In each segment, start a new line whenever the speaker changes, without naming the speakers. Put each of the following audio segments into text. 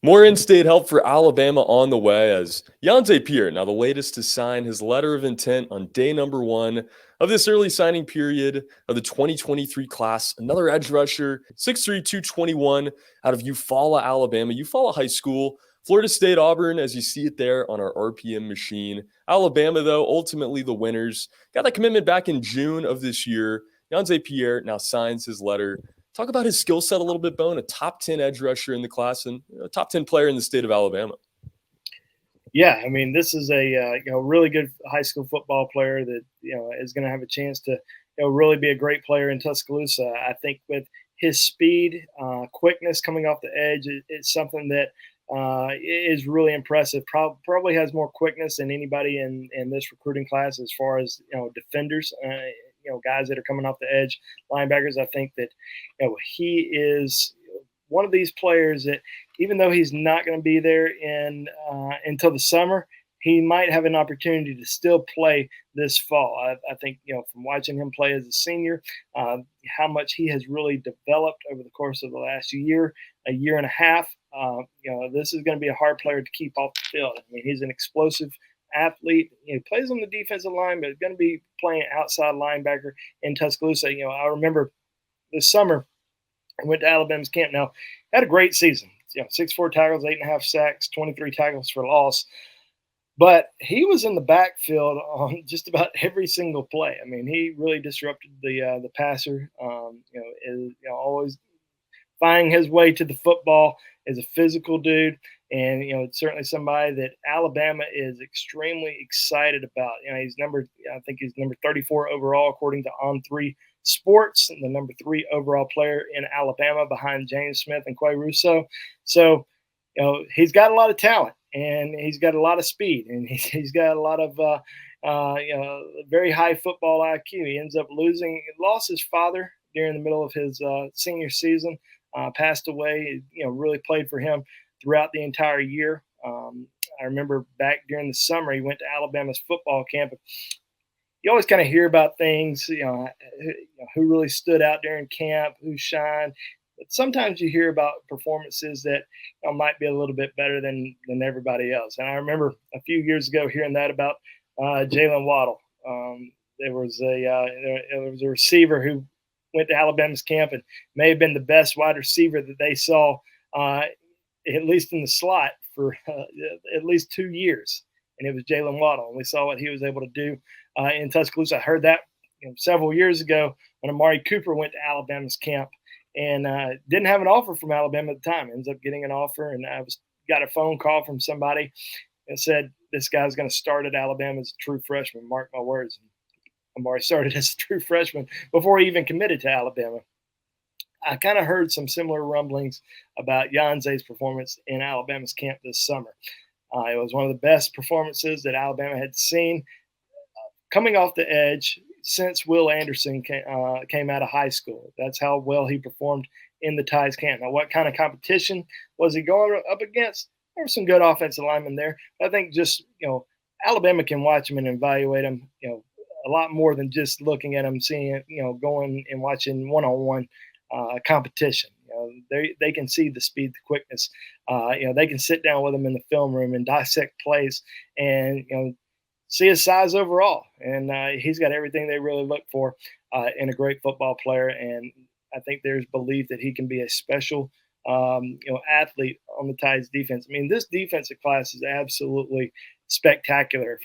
More in-state help for Alabama on the way as Yhonzae Pierre, now the latest to sign his letter of intent on day number one of this early signing period of the 2023 class. Another edge rusher, 6'3", 221 out of Eufaula, Alabama. Eufaula High School, Florida State, Auburn, as you see it there on our RPM machine. Alabama, though, ultimately the winners. Got that commitment back in June of this year. Yhonzae Pierre now signs his letter. Talk about his skill set a little bit, Bone. A top 10 edge rusher in the class and a top 10 player in the state of Alabama.
Yeah, I mean, this is a really good high school football player that is going to have a chance to really be a great player in Tuscaloosa. I think with his speed, quickness coming off the edge, it's something that is really impressive. Probably has more quickness than anybody in this recruiting class as far as defenders. Guys that are coming off the edge, linebackers. I think that he is one of these players that, even though he's not going to be there until the summer, he might have an opportunity to still play this fall. I think from watching him play as a senior, how much he has really developed over the course of the last year, a year and a half. This is going to be a hard player to keep off the field. I mean, he's an explosive athlete. He plays on the defensive line, but he's going to be playing outside linebacker in Tuscaloosa. I remember this summer I went to Alabama's camp. Now, had a great season. 6'4" tackles, 8.5 sacks, 23 tackles for loss. But he was in the backfield on just about every single play. I mean, he really disrupted the passer. Always finding his way to the football, is a physical dude, and it's certainly somebody that Alabama is extremely excited about. I think he's number 34 overall according to On3 Sports, and the number 3 overall player in Alabama behind James Smith and Quay Russo. So, he's got a lot of talent, and he's got a lot of speed, and he's got a lot of very high football IQ. He lost his father during the middle of his senior season. Passed away. Really played for him throughout the entire year. I remember back during the summer, he went to Alabama's football camp. You always kind of hear about things, who really stood out during camp, who shined. But sometimes you hear about performances that might be a little bit better than everybody else. And I remember a few years ago hearing that about Jalen Waddle. There was a receiver who went to Alabama's camp and may have been the best wide receiver that they saw, at least in the slot, for at least 2 years. And it was Jalen Waddle. And we saw what he was able to do in Tuscaloosa. I heard that several years ago when Amari Cooper went to Alabama's camp and didn't have an offer from Alabama at the time. Ends up getting an offer, and got a phone call from somebody that said, this guy's going to start at Alabama as a true freshman. Mark my words. Amari started as a true freshman before he even committed to Alabama. I kind of heard some similar rumblings about Yhonzae's performance in Alabama's camp this summer. It was one of the best performances that Alabama had seen coming off the edge since Will Anderson came out of high school. That's how well he performed in the Tides camp. Now, what kind of competition was he going up against? There were some good offensive linemen there. I think just, Alabama can watch him and evaluate him, a lot more than just looking at him, seeing, going and watching one-on-one competition. They can see the speed, the quickness. They can sit down with him in the film room and dissect plays and, see his size overall. And he's got everything they really look for in a great football player. And I think there's belief that he can be a special, athlete on the Tides defense. I mean, this defensive class is absolutely spectacular,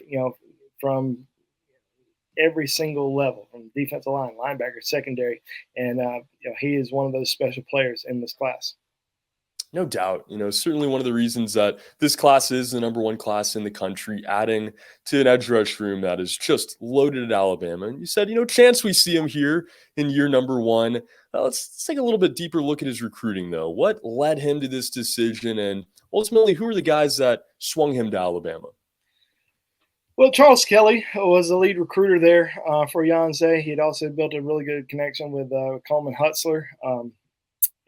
from every single level, from defensive line, linebacker, secondary. And, he is one of those special players in this class.
No doubt. Certainly one of the reasons that this class is the number one class in the country, adding to an edge rush room that is just loaded at Alabama. And you said, chance we see him here in year number one. Let's take a little bit deeper look at his recruiting, though. What led him to this decision? And ultimately, who are the guys that swung him to Alabama?
Well, Charles Kelly was the lead recruiter there for Yhonzae. He had also built a really good connection with Coleman Hutzler.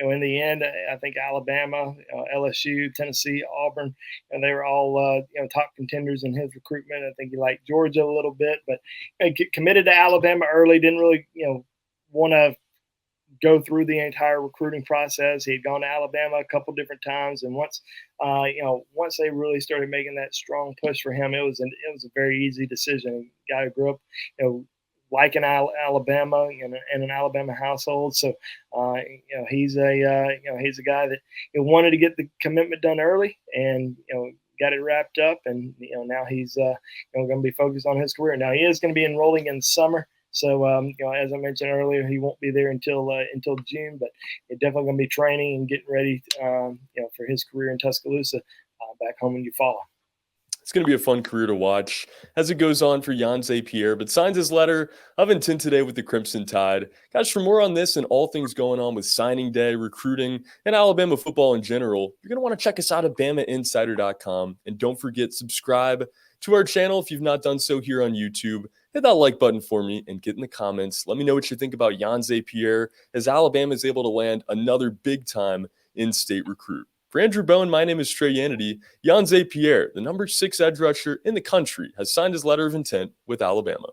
In the end, I think Alabama, LSU, Tennessee, Auburn, and they were all top contenders in his recruitment. I think he liked Georgia a little bit, but committed to Alabama early. Didn't really want to go through the entire recruiting process. He had gone to Alabama a couple different times, and once they really started making that strong push for him, it was a very easy decision. A guy who grew up, like in Alabama in an Alabama household, so he's a guy that wanted to get the commitment done early, and got it wrapped up, and now he's going to be focused on his career. Now he is going to be enrolling in summer. So, as I mentioned earlier, he won't be there until June, but he's definitely going to be training and getting ready, for his career in Tuscaloosa, back home in Eufaula.
It's going to be a fun career to watch as it goes on for Yhonzae Pierre, but signs his letter of intent today with the Crimson Tide. Guys, for more on this and all things going on with signing day, recruiting, and Alabama football in general, you're going to want to check us out at BamaInsider.com. And don't forget, subscribe to our channel if you've not done so here on YouTube. Hit that like button for me and get in the comments. Let me know what you think about Yhonzae Pierre as Alabama is able to land another big-time in-state recruit. For Andrew Bowen, my name is Trey Yannity. Yhonzae Pierre, the number 6 edge rusher in the country, has signed his letter of intent with Alabama.